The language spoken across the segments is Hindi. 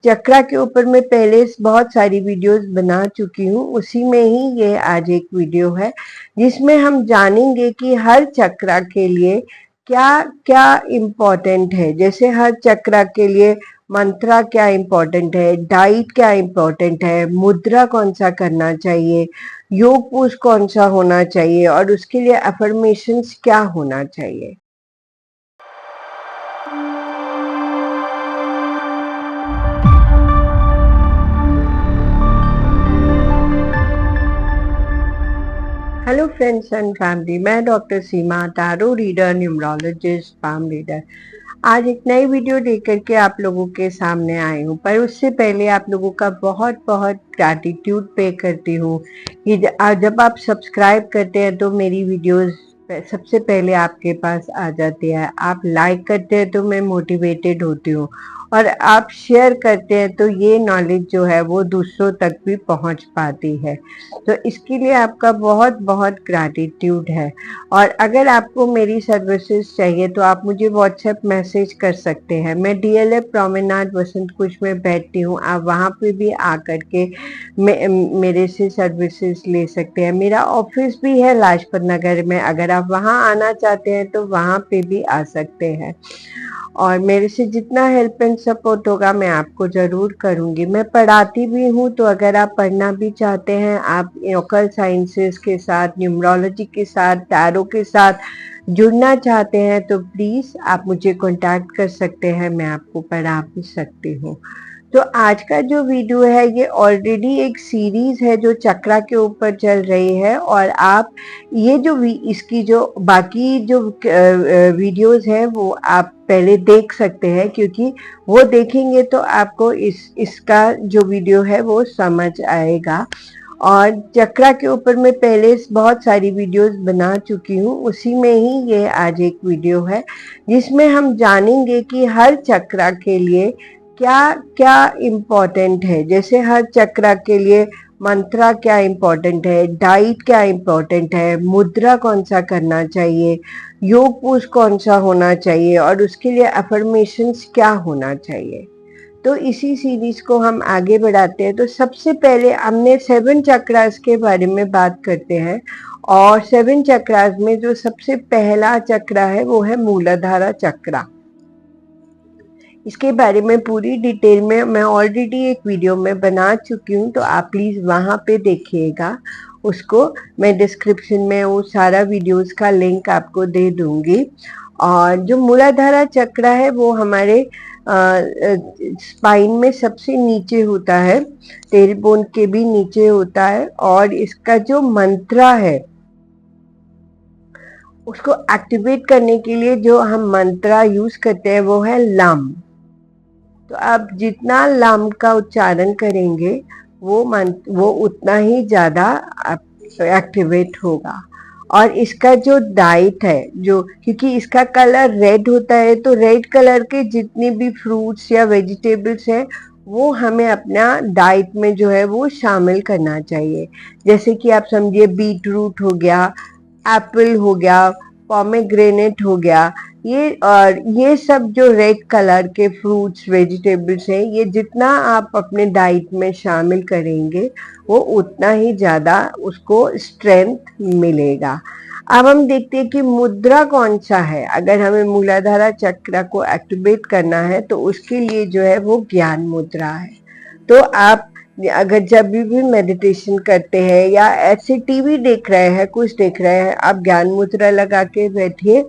चक्रा के ऊपर मैं पहले बहुत सारी वीडियोस बना चुकी हूँ, उसी में ही ये आज एक वीडियो है जिसमें हम जानेंगे कि हर चक्रा के लिए क्या क्या इम्पोर्टेंट है। जैसे हर चक्रा के लिए मंत्रा क्या इम्पोर्टेंट है, डाइट क्या इम्पोर्टेंट है, मुद्रा कौन सा करना चाहिए, योग पोज कौन सा होना चाहिए और उसके लिए अफर्मेशंस क्या होना चाहिए। हेलो फ्रेंड्स एंड फैमिली, मैं doctor Seema, tarot reader, numerologist, palm reader. आज एक नई वीडियो लेकर के आप लोगों के सामने आई हूँ, पर उससे पहले आप लोगों का बहुत बहुत ग्रैटिट्यूड पे करती हूँ कि जब आप सब्सक्राइब करते हैं तो मेरी वीडियोस सबसे पहले आपके पास आ जाती है। आप लाइक करते हैं तो मैं मोटिवेटेड होती हूँ और आप शेयर करते हैं तो ये नॉलेज जो है वो दूसरों तक भी पहुंच पाती है। तो इसके लिए आपका बहुत बहुत ग्रैटिट्यूड है। और अगर आपको मेरी सर्विसेज चाहिए तो आप मुझे व्हाट्सएप मैसेज कर सकते हैं। मैं डीएलएफ प्रोमेनाड वसंत कुछ में बैठती हूँ, आप वहाँ पे भी आकर के मेरे से सर्विसेज ले सकते हैं। मेरा ऑफिस भी है लाजपत नगर में, अगर आप वहाँ आना चाहते हैं तो वहाँ पे भी आ सकते हैं और मेरे से जितना हेल्प एंड सपोर्ट होगा मैं आपको ज़रूर करूँगी। मैं पढ़ाती भी हूँ, तो अगर आप पढ़ना भी चाहते हैं, आप ऑकल्ट साइंसेस के साथ, न्यूमरोलॉजी के साथ, टैरो के साथ जुड़ना चाहते हैं तो प्लीज़ आप मुझे कांटेक्ट कर सकते हैं, मैं आपको पढ़ा भी सकती हूँ। तो आज का जो वीडियो है ये ऑलरेडी एक सीरीज है जो चक्रा के ऊपर चल रही है और आप ये जो इसकी जो बाकी जो वीडियोस हैं वो आप पहले देख सकते हैं, क्योंकि वो देखेंगे तो आपको इसका जो वीडियो है वो समझ आएगा। और चक्रा के ऊपर मैं पहले बहुत सारी वीडियोस बना चुकी हूँ, उसी में ही ये आज एक वीडियो है जिसमें हम जानेंगे कि हर चक्रा के लिए क्या क्या इम्पोर्टेंट है। जैसे हर चक्रा के लिए मंत्रा क्या इम्पोर्टेंट है, डाइट क्या इम्पोर्टेंट है, मुद्रा कौन सा करना चाहिए, योग पोज कौन सा होना चाहिए और उसके लिए अफर्मेशंस क्या होना चाहिए। तो इसी सीरीज को हम आगे बढ़ाते हैं। तो सबसे पहले हमने 7 चक्रास के बारे में बात करते हैं और 7 चक्रास में जो सबसे पहला चक्रा है वो है मूलाधारा चक्रा। इसके बारे में पूरी डिटेल में मैं ऑलरेडी एक वीडियो में बना चुकी हूँ, तो आप प्लीज़ वहाँ पे देखिएगा उसको। मैं डिस्क्रिप्शन में वो सारा वीडियोस का लिंक आपको दे दूँगी। और जो मूलाधारा चक्र है वो हमारे स्पाइन में सबसे नीचे होता है, टेलबोन के भी नीचे होता है और इसका जो मंत्रा है उसको एक्टिवेट करने के लिए जो हम मंत्रा यूज करते हैं वो है लम। तो आप जितना लम का उच्चारण करेंगे वो उतना ही ज़्यादा एक्टिवेट होगा। और इसका जो डाइट है, जो क्योंकि इसका कलर रेड होता है, तो रेड कलर के जितने भी फ्रूट्स या वेजिटेबल्स हैं वो हमें अपना डाइट में जो है वो शामिल करना चाहिए। जैसे कि आप समझिए बीट रूट हो गया, एप्पल हो गया, पोमेग्रेनेट हो गया, ये सब जो रेड कलर के फ्रूट्स वेजिटेबल्स हैं, ये जितना आप अपने डाइट में शामिल करेंगे वो उतना ही ज़्यादा उसको स्ट्रेंथ मिलेगा। अब हम देखते हैं कि मुद्रा कौन सा है। अगर हमें मूलाधारा चक्र को एक्टिवेट करना है तो उसके लिए जो है वो ज्ञान मुद्रा है। तो आप अगर जब भी मेडिटेशन करते हैं या ऐसे टीवी देख रहे हैं, कुछ देख रहे हैं, आप ज्ञान मुद्रा लगा के बैठिए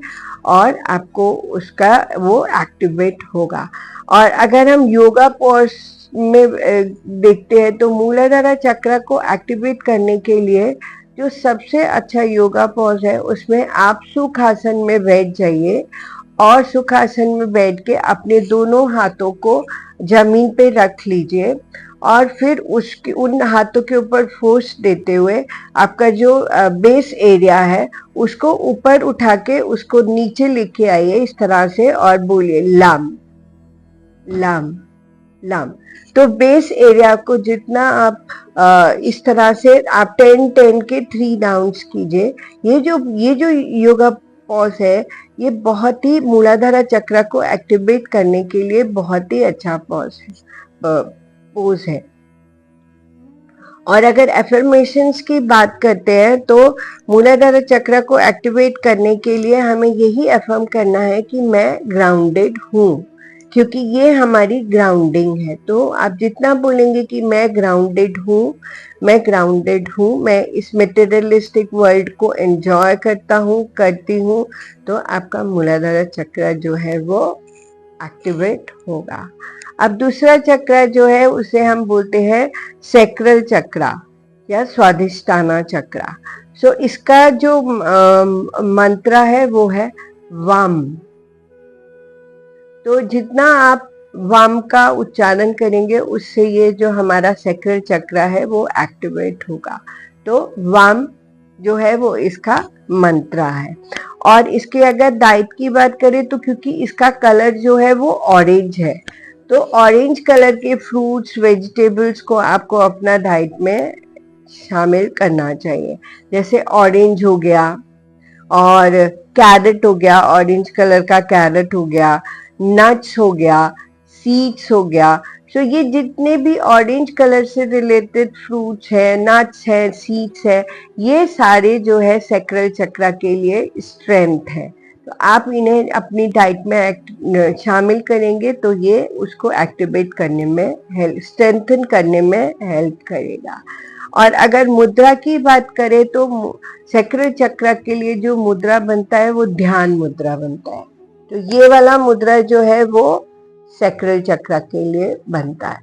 और आपको उसका वो एक्टिवेट होगा। और अगर हम योगा पोज में देखते हैं तो मूलाधारा चक्र को एक्टिवेट करने के लिए जो सबसे अच्छा योगा पोज है उसमें आप सुखासन में बैठ जाइए और सुखासन में बैठ के अपने दोनों हाथों को जमीन पे रख लीजिए और फिर उसके उन हाथों के ऊपर फोर्स देते हुए आपका जो बेस एरिया है उसको ऊपर उठा के उसको नीचे लेके आइए इस तरह से और बोलिए लम लम लम। तो बेस एरिया को जितना आप इस तरह से आप 10-10 के 3 राउंड्स कीजिए। ये जो योगा पॉज है ये बहुत ही मूलाधारा चक्र को एक्टिवेट करने के लिए बहुत ही अच्छा पॉज है। पोज है। और अगर एफर्मेशंस की बात करते हैं तो मूलाधार चक्र को एक्टिवेट करने के लिए हमें यही एफर्म करना है कि मैं ग्राउंडेड हूँ, क्योंकि ये हमारी ग्राउंडिंग है। तो आप जितना बोलेंगे कि मैं ग्राउंडेड हूँ, मैं ग्राउंडेड हूँ, मैं इस मटेरियलिस्टिक वर्ल्ड को एंजॉय करता हूँ, करती हूँ, तो आपका मूलाधार चक्र जो है वो एक्टिवेट होगा। अब दूसरा चक्र जो है उसे हम बोलते हैं सैक्रल चक्र या स्वाधिष्ठाना चक्र। सो इसका जो मंत्र है वो है वाम। तो जितना आप वाम का उच्चारण करेंगे उससे ये जो हमारा सैक्रल चक्र है वो एक्टिवेट होगा। तो वाम जो है वो इसका मंत्र है। और इसके अगर डाइट की बात करें तो क्योंकि इसका कलर जो है वो ऑरेंज है, तो ऑरेंज कलर के फ्रूट्स वेजिटेबल्स को आपको अपना डाइट में शामिल करना चाहिए। जैसे ऑरेंज हो गया और कैरेट हो गया, ऑरेंज कलर का कैरेट हो गया, नट्स हो गया, सीड्स हो गया। तो ये जितने भी ऑरेंज कलर से रिलेटेड फ्रूट्स है, नट्स है, सीड्स है, ये सारे जो है सैक्रल चक्र के लिए स्ट्रेंथ है। तो आप इन्हें अपनी डाइट में शामिल करेंगे तो ये उसको एक्टिवेट करने में हेल्प, स्ट्रेंथन करने में हेल्प करेगा। और अगर मुद्रा की बात करें तो सैक्रल चक्र के लिए जो मुद्रा बनता है वो ध्यान मुद्रा बनता है। तो ये वाला मुद्रा जो है वो सैक्रल चक्र के लिए बनता है।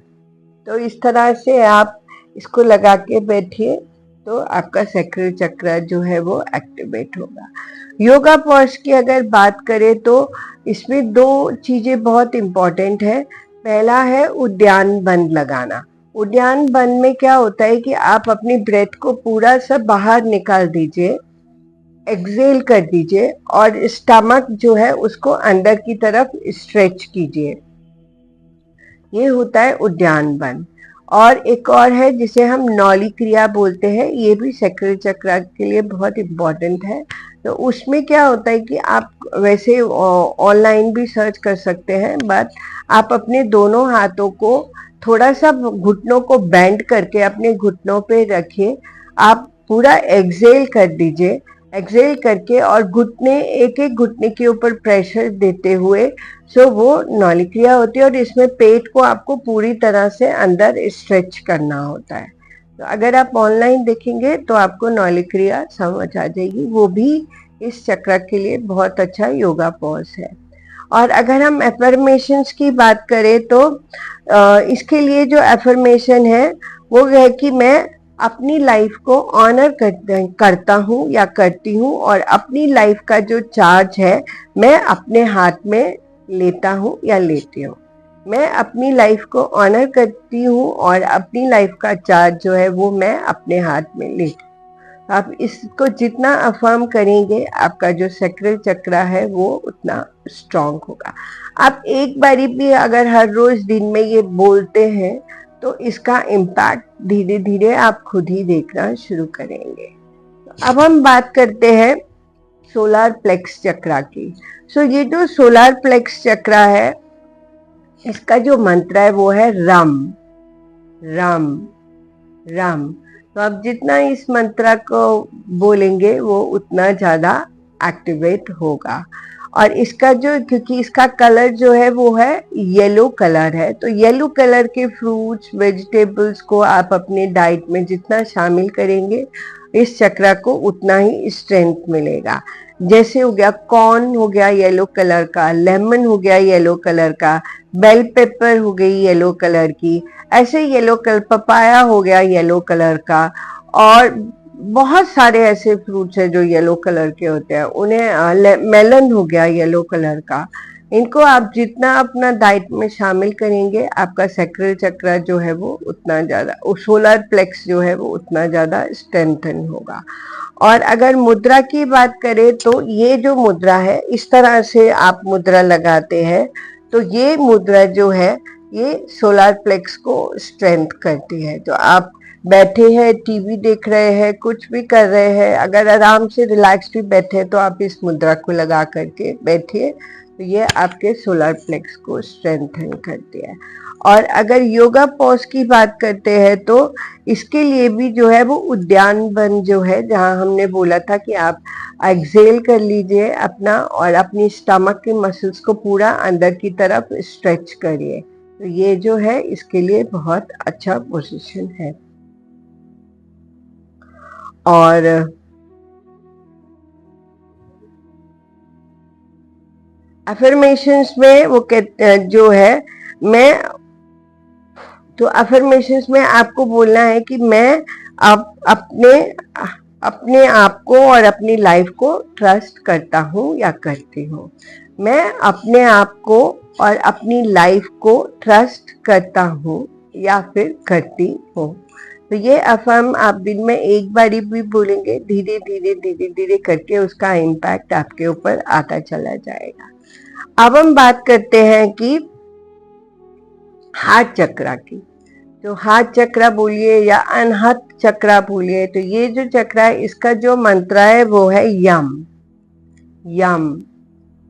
तो इस तरह से आप इसको लगा के बैठिए तो आपका सैक्रल चक्र जो है वो एक्टिवेट होगा। योगा पॉज की अगर बात करें तो इसमें दो चीजें बहुत इंपॉर्टेंट है। पहला है उद्यान बंद लगाना। उद्यान बंद में क्या होता है कि आप अपनी ब्रेथ को पूरा सब बाहर निकाल दीजिए, एक्सेल कर दीजिए और स्टमक जो है उसको अंदर की तरफ स्ट्रेच कीजिए। ये होता है उद्यान बंद। और एक और है जिसे हम नौली क्रिया बोलते हैं, ये भी सैक्रल चक्र के लिए बहुत इम्पोर्टेंट है। तो उसमें क्या होता है कि आप वैसे ऑनलाइन भी सर्च कर सकते हैं, बट आप अपने दोनों हाथों को थोड़ा सा घुटनों को बेंड करके अपने घुटनों पे रखिए। आप पूरा एक्सेल कर दीजिए, एक्सेल करके और घुटने एक एक घुटने के ऊपर प्रेशर देते हुए सो वो नौली क्रिया होती है। और इसमें पेट को आपको पूरी तरह से अंदर स्ट्रेच करना होता है। तो अगर आप ऑनलाइन देखेंगे तो आपको नौली क्रिया समझ आ जाएगी, वो भी इस चक्र के लिए बहुत अच्छा योगा पॉज है। और अगर हम एफर्मेशंस की बात करें तो इसके लिए जो एफर्मेशन है वो है कि मैं अपनी लाइफ को ऑनर करता हूँ या करती हूँ और अपनी लाइफ का जो चार्ज है मैं अपने हाथ में लेता हूँ या लेती हूँ। मैं अपनी लाइफ को ऑनर करती हूँ और अपनी लाइफ का चार्ज जो है वो मैं अपने हाथ में लेती हूँ। आप इसको जितना अफर्म करेंगे आपका जो सैक्रल चक्र है वो उतना स्ट्रांग होगा। आप एक बारी भी अगर हर रोज दिन में ये बोलते हैं तो इसका इम्पैक्ट धीरे धीरे आप खुद ही देखना शुरू करेंगे। अब हम बात करते हैं सोलार प्लेक्स चक्र की। सो ये जो सोलार प्लेक्स चक्र है इसका जो मंत्र है वो है रम रम रम। तो आप जितना इस मंत्र को बोलेंगे वो उतना ज्यादा एक्टिवेट होगा। और इसका जो, क्योंकि इसका कलर जो है वो है येलो कलर है, तो येलो कलर के फ्रूट्स वेजिटेबल्स को आप अपने डाइट में जितना शामिल करेंगे इस चक्र को उतना ही स्ट्रेंथ मिलेगा। जैसे हो गया कॉर्न हो गया येलो कलर का, लेमन हो गया येलो कलर का, बेल पेपर हो गई येलो कलर की, ऐसे येलो कलर, पपाया हो गया येलो कलर का, और बहुत सारे ऐसे फ्रूट्स हैं जो येलो कलर के होते हैं। उन्हें मेलन हो गया येलो कलर का। इनको आप जितना अपना डाइट में शामिल करेंगे आपका सैक्रल चक्र जो है वो उतना ज्यादा, सोलर प्लेक्स जो है वो उतना ज्यादा स्ट्रेंथन होगा। और अगर मुद्रा की बात करें तो ये जो मुद्रा है इस तरह से आप मुद्रा लगाते हैं तो ये मुद्रा जो है ये सोलर प्लेक्स को स्ट्रेंथ करती है। तो आप बैठे हैं, टीवी देख रहे हैं, कुछ भी कर रहे हैं, अगर आराम से रिलैक्स भी बैठे हैं तो आप इस मुद्रा को लगा करके बैठिए, तो ये आपके सोलर प्लेक्स को स्ट्रेंथन करती है। और अगर योगा पॉज की बात करते हैं तो इसके लिए भी जो है वो उद्यान वन जो है, जहां हमने बोला था कि आप एक्सेल कर लीजिए अपना और अपनी स्टमक के मसल्स को पूरा अंदर की तरफ स्ट्रेच करिए, तो ये जो है इसके लिए बहुत अच्छा पोजीशन है। और अफर्मेशंस में वो जो है मैं तो अफर्मेशंस में आपको बोलना है कि मैं अपने अपने आप को और अपनी लाइफ को ट्रस्ट करता हूँ या करती हूँ। मैं अपने आप को और अपनी लाइफ को ट्रस्ट करता हूँ या फिर करती हूँ। तो ये अफर्म आप दिन में एक बारी भी बोलेंगे, धीरे धीरे धीरे धीरे करके उसका इम्पैक्ट आपके ऊपर आता चला जाएगा। अब हम बात करते हैं कि हार्ट चक्रा की। तो हार्ट चक्रा बोलिए या अनहत चक्रा बोलिए, तो ये जो चक्रा है इसका जो मंत्र है वो है यम यम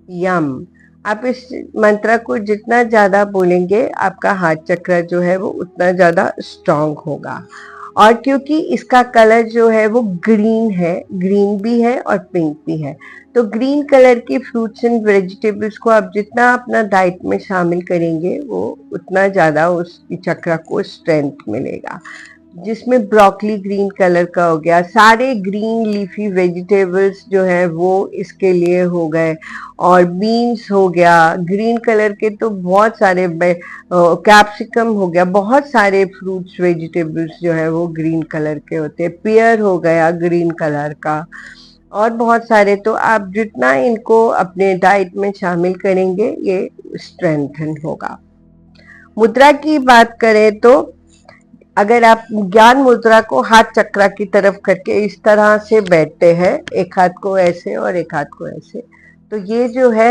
यम। आप इस मंत्र को जितना ज्यादा बोलेंगे आपका हार्ट चक्रा जो है वो उतना ज्यादा स्ट्रांग होगा। और क्योंकि इसका कलर जो है वो ग्रीन है, ग्रीन भी है और पिंक भी है, तो ग्रीन कलर की फ्रूट्स एंड वेजिटेबल्स को आप जितना अपना डाइट में शामिल करेंगे वो उतना ज़्यादा उस चक्र को स्ट्रेंथ मिलेगा। जिसमें ब्रोकली ग्रीन कलर का हो गया, सारे ग्रीन लीफी वेजिटेबल्स जो है वो इसके लिए हो गए, और बीन्स हो गया ग्रीन कलर के, तो बहुत सारे कैप्सिकम हो गया, बहुत सारे फ्रूट्स वेजिटेबल्स जो है वो ग्रीन कलर के होते हैं, पियर हो गया ग्रीन कलर का, और बहुत सारे। तो आप जितना इनको अपने डाइट में शामिल करेंगे ये स्ट्रेंथन होगा। मुद्रा की बात करें तो अगर आप ज्ञान मुद्रा को हाथ चक्रा की तरफ करके इस तरह से बैठते हैं, एक हाथ को ऐसे और एक हाथ को ऐसे, तो ये जो है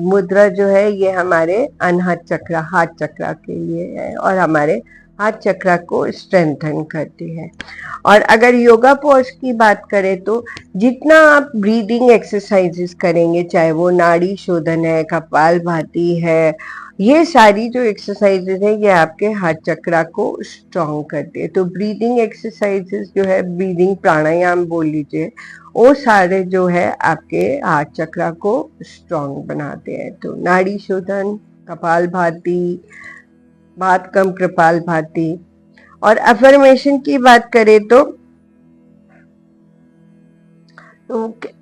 मुद्रा जो है ये हमारे अनहत चक्रा हाथ चक्रा के लिए है और हमारे हाथ चक्रा को स्ट्रेंथन करती है। और अगर योगा पॉज की बात करें तो जितना आप ब्रीदिंग एक्सरसाइजेस करेंगे, चाहे वो नाड़ी शोधन है, कपालभाति है, ये सारी जो एक्सरसाइजेज है ये आपके हाथ चक्रा को स्ट्रॉन्ग करती है। तो ब्रीदिंग एक्सरसाइजेस जो है, ब्रीदिंग प्राणायाम बोल लीजिए, वो सारे जो है आपके हाथ चक्रा को स्ट्रॉन्ग बनाते हैं। तो नाड़ी शोधन, कपालभाति, बात कम कपालभाति। और अफर्मेशन की बात करें तो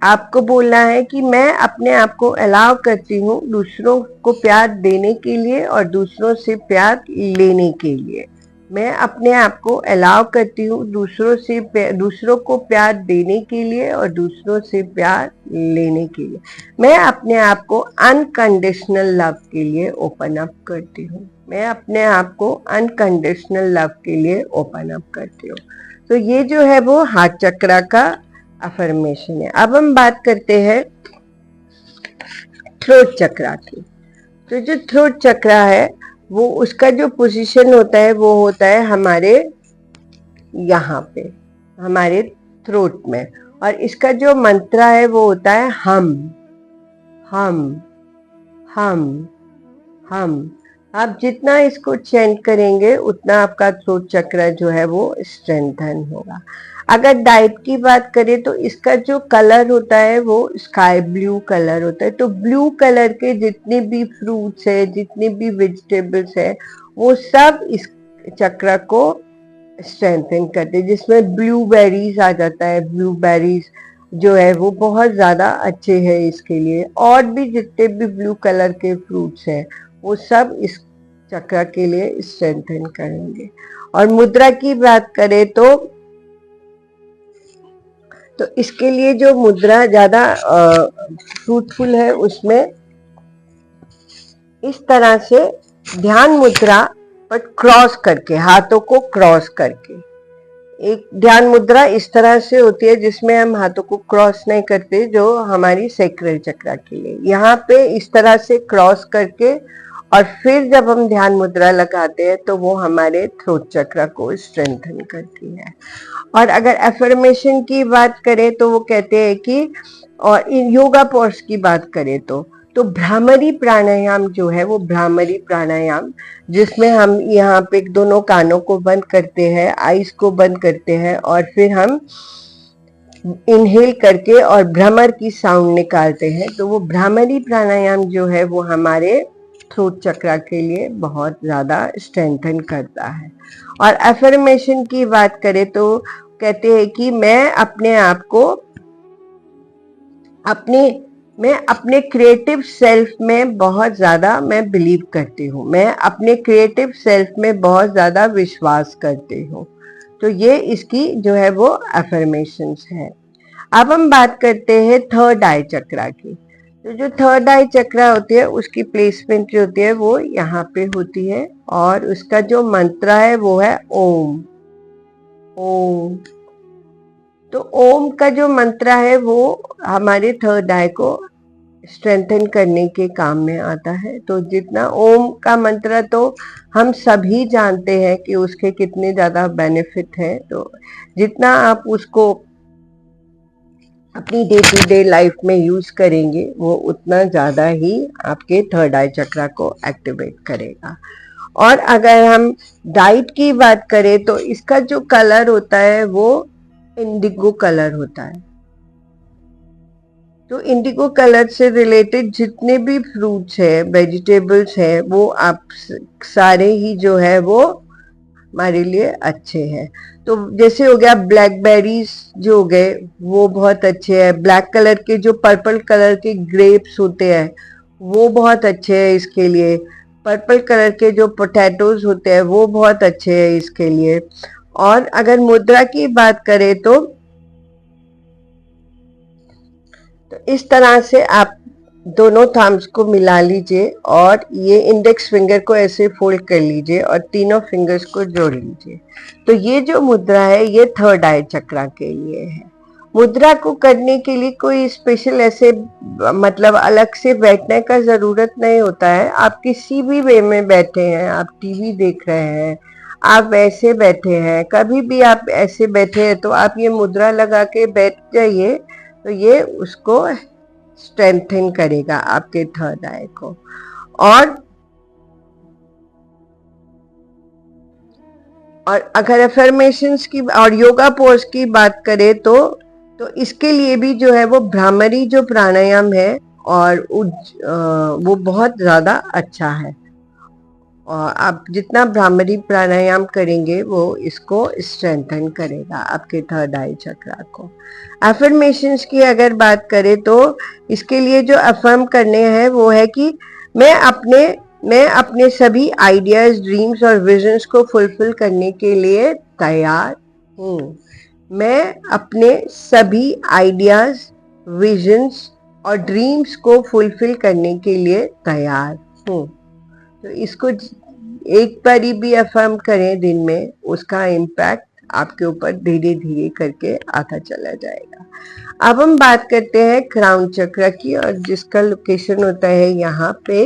आपको बोलना है कि मैं अपने आप को अलाउ करती हूँ दूसरों को प्यार देने के लिए और दूसरों से प्यार लेने के लिए। मैं अपने आप को अलाउ करती हूँ दूसरों को प्यार देने के लिए और दूसरों से प्यार लेने के लिए। मैं अपने आप को अनकंडीशनल लव के लिए ओपन अप करती हूँ। मैं अपने आप को अनकंडीशनल लव के लिए ओपन अप करती हूँ। तो ये जो है वो हाथ चक्रा का अफर्मेशन है। अब हम बात करते हैं थ्रोट चक्रा की। तो जो थ्रोट चक्रा है वो उसका जो पोजीशन होता है वो होता है हमारे यहाँ पे, हमारे थ्रोट में, और इसका जो मंत्र है वो होता है हम हम हम हम। आप जितना इसको चेंट करेंगे उतना आपका थ्रोट चक्र जो है वो स्ट्रेंथन होगा। अगर डाइट की बात करें तो इसका जो कलर होता है वो स्काई ब्लू कलर होता है। तो ब्लू कलर के जितने भी फ्रूट्स है, जितने भी वेजिटेबल्स है, वो सब इस चक्र को स्ट्रेंथन करते हैं, जिसमें ब्लूबेरीज आ जाता है। ब्लूबेरीज जो है वो बहुत ज्यादा अच्छे हैं इसके लिए, और भी जितने भी ब्लू कलर के फ्रूट्स हैं वो सब इस चक्र के लिए स्ट्रेंथन करेंगे। और मुद्रा की बात करें तो इसके लिए जो मुद्रा ज्यादा फ्रूटफुल है उसमें इस तरह से ध्यान मुद्रा पर क्रॉस करके, हाथों को क्रॉस करके, एक ध्यान मुद्रा इस तरह से होती है जिसमें हम हाथों को क्रॉस नहीं करते, जो हमारी सैक्रल चक्र के लिए। यहाँ पे इस तरह से क्रॉस करके और फिर जब हम ध्यान मुद्रा लगाते हैं तो वो हमारे थ्रोट चक्र को स्ट्रेंथन करती है। और अगर एफर्मेशन की बात करें तो वो कहते हैं कि, और योगा पॉज की बात करें तो तो भ्रामरी प्राणायाम जो है वो भ्रामरी प्राणायाम, जिसमें हम यहाँ पे दोनों कानों को बंद करते हैं, आईज को बंद करते हैं और फिर हम इनहेल करके और भ्रमर की साउंड निकालते हैं। तो वो भ्रामरी प्राणायाम जो है वो हमारे थ्रोट चक्रा के लिए बहुत ज़्यादा स्ट्रेंथन करता है। और अफर्मेशन की बात करें तो कहते हैं कि मैं अपने आप को मैं अपने क्रिएटिव सेल्फ में बहुत ज़्यादा मैं बिलीव करती हूँ, मैं अपने क्रिएटिव सेल्फ में बहुत ज़्यादा विश्वास करती हूँ। तो ये इसकी जो है वो अफर्मेशंस है। अब हम बात करते हैं थर्ड आई चक्रा की। तो जो थर्ड आई चक्रा होती है उसकी प्लेसमेंट जो होती है वो यहाँ पे होती है और उसका जो मंत्र है वो है ओम। ओम, तो ओम का जो मंत्र है वो हमारे थर्ड आई को स्ट्रेंथन करने के काम में आता है। तो जितना ओम का मंत्र तो हम सभी जानते हैं कि उसके कितने ज़्यादा बेनिफिट हैं, तो जितना आप उसको अपनी डे टू डे लाइफ में यूज करेंगे वो उतना ज़्यादा ही आपके थर्ड आई चक्रा को एक्टिवेट करेगा। और अगर हम डाइट की बात करें तो इसका जो कलर होता है वो इंडिगो कलर होता है। तो इंडिगो कलर से रिलेटेड जितने भी फ्रूट्स है, वेजिटेबल्स है, वो आप सारे ही जो है वो हमारे लिए अच्छे हैं। तो जैसे हो गया ब्लैकबेरीज जो हो गए वो बहुत अच्छे हैं। ब्लैक कलर के जो पर्पल कलर के ग्रेप्स होते हैं वो बहुत अच्छे हैं इसके लिए। पर्पल कलर के जो पोटैटोज होते हैं वो बहुत अच्छे हैं इसके लिए। और अगर मुद्रा की बात करें तो इस तरह से आप दोनों थम्स को मिला लीजिए और ये इंडेक्स फिंगर को ऐसे फोल्ड कर लीजिए और तीनों फिंगर्स को जोड़ लीजिए। तो ये जो मुद्रा है ये थर्ड आई चक्रा के लिए है। मुद्रा को करने के लिए कोई स्पेशल ऐसे मतलब अलग से बैठने का जरूरत नहीं होता है। आप किसी भी वे में बैठे हैं, आप टीवी देख रहे हैं, आप वैसे बैठे हैं, कभी भी आप ऐसे बैठे हैं तो आप ये मुद्रा लगा के बैठ जाइए। तो ये उसको स्ट्रेंथन करेगा आपके थर्ड आई को। और अगर अफर्मेशंस की और योगा पोज की बात करें तो इसके लिए भी जो है वो भ्रामरी जो प्राणायाम है और वो बहुत ज्यादा अच्छा है। और आप जितना भ्रामरी प्राणायाम करेंगे वो इसको स्ट्रेंथन करेगा आपके थर्ड आई चक्रा को। अफर्मेशंस की अगर बात करें तो इसके लिए जो अफर्म करने हैं वो है कि मैं अपने सभी आइडियाज, ड्रीम्स और विजन्स को फुलफिल करने के लिए तैयार हूँ। मैं अपने सभी आइडियाज, विजन्स और ड्रीम्स को फुलफिल करने के लिए तैयार हूँ। तो इसको एक बारी भी अफर्म करें दिन में, उसका इम्पैक्ट आपके ऊपर धीरे धीरे करके आता चला जाएगा। अब हम बात करते हैं क्राउन चक्र की और जिसका लोकेशन होता है यहाँ पे।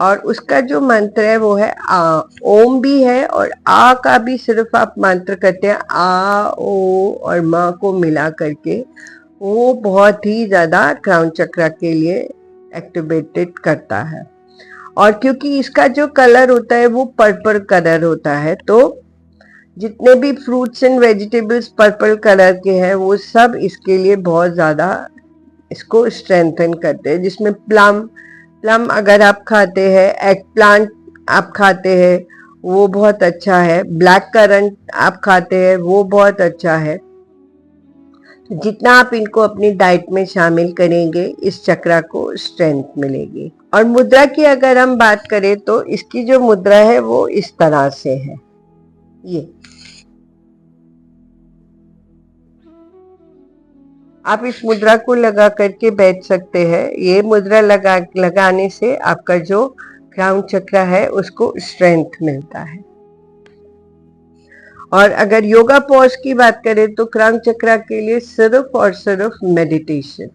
और उसका जो मंत्र है वो है आ। ओम भी है और आ का भी सिर्फ आप मंत्र करते हैं, आ ओ और माँ को मिला करके, वो बहुत ही ज्यादा क्राउन चक्र के लिए एक्टिवेटेड करता है। और क्योंकि इसका जो कलर होता है वो पर्पल कलर होता है, तो जितने भी fruits and vegetables purple colour के हैं वो सब इसके लिए बहुत ज़्यादा इसको स्ट्रेंथन करते हैं। जिसमें प्लम अगर आप खाते हैं, एग प्लांट आप खाते हैं वो बहुत अच्छा है, ब्लैक करंट आप खाते हैं वो बहुत अच्छा है। जितना आप इनको अपनी डाइट में शामिल करेंगे इस चक्रा को स्ट्रेंथ मिलेगी। और मुद्रा की अगर हम बात करें तो इसकी जो मुद्रा है वो इस तरह से है। ये आप इस मुद्रा को लगा करके बैठ सकते हैं। ये मुद्रा लगाने से आपका जो क्राउन चक्रा है उसको स्ट्रेंथ मिलता है। और अगर योगा पॉज की बात करें तो क्राउन चक्रा के लिए सिर्फ और सिर्फ मेडिटेशन।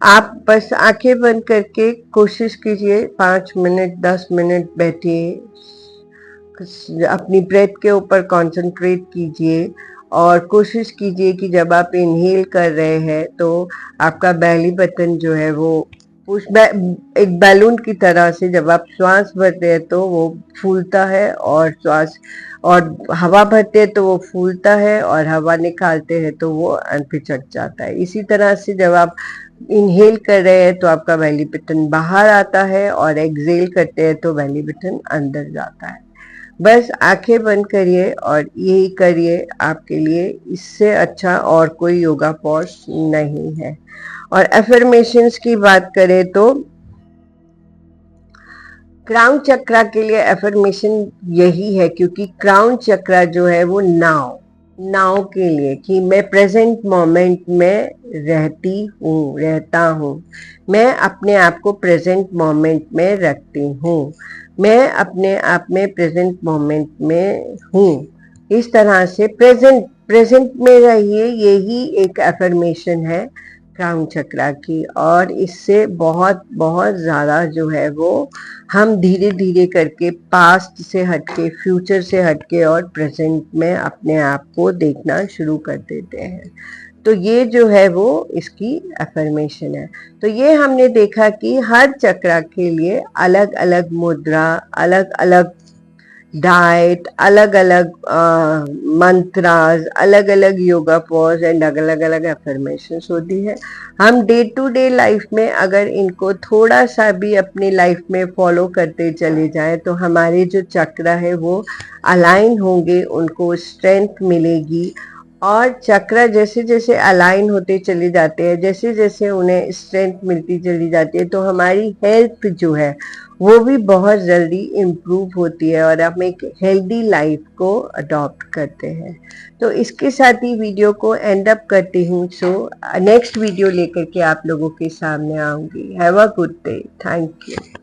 आप बस आंखें बंद करके कोशिश कीजिए 5 मिनट 10 मिनट बैठिए, अपनी ब्रेथ के ऊपर कंसंट्रेट कीजिए और कोशिश कीजिए कि जब आप इनहेल कर रहे हैं तो आपका बेली बटन जो है वो एक बैलून की तरह से जब आप श्वास भरते हैं तो वो फूलता है, और हवा भरते हैं तो वो फूलता है, और हवा निकालते हैं तो वो पिचक जाता है। इसी तरह से जब आप इनहेल कर रहे हैं तो आपका बेली बटन बाहर आता है, और एक्सहेल करते हैं तो बेली बटन अंदर जाता है। बस आंखें बंद करिए और यही करिए, आपके लिए इससे अच्छा और कोई योगा पॉज नहीं है। और एफर्मेशंस की बात करें तो क्राउन चक्रा के लिए एफर्मेशन यही है, क्योंकि क्राउन चक्रा जो है वो नाव के लिए, कि मैं प्रेजेंट मोमेंट में रहता हूँ, मैं अपने आप को प्रेजेंट मोमेंट में रखती हूँ, मैं अपने आप में प्रेजेंट मोमेंट में हूँ। इस तरह से प्रेजेंट में रहिए, यही एक एफर्मेशन है क्राउन चक्रा की। और इससे बहुत बहुत ज़्यादा जो है वो हम धीरे धीरे करके पास्ट से हटके, फ्यूचर से हटके और प्रेजेंट में अपने आप को देखना शुरू कर देते हैं। तो ये जो है वो इसकी अफर्मेशन है। तो ये हमने देखा कि हर चक्रा के लिए अलग अलग मुद्रा, अलग अलग डाइट, अलग अलग मंत्रास, अलग अलग योगा पॉज एंड अलग अलग अफर्मेशंस होती है। हम डे टू डे लाइफ में अगर इनको थोड़ा सा भी अपनी लाइफ में फॉलो करते चले जाएं तो हमारे जो चक्र है वो अलाइन होंगे, उनको स्ट्रेंथ मिलेगी। और चक्र जैसे जैसे अलाइन होते चले जाते हैं, जैसे जैसे उन्हें स्ट्रेंथ मिलती चली जाती है, तो हमारी हेल्थ जो है वो भी बहुत जल्दी इम्प्रूव होती है और हम एक हेल्दी लाइफ को अडॉप्ट करते हैं। तो इसके साथ ही वीडियो को एंड अप करती हूँ। सो नेक्स्ट वीडियो लेकर के आप लोगों के सामने आऊँगी। Have a good day. Thank you.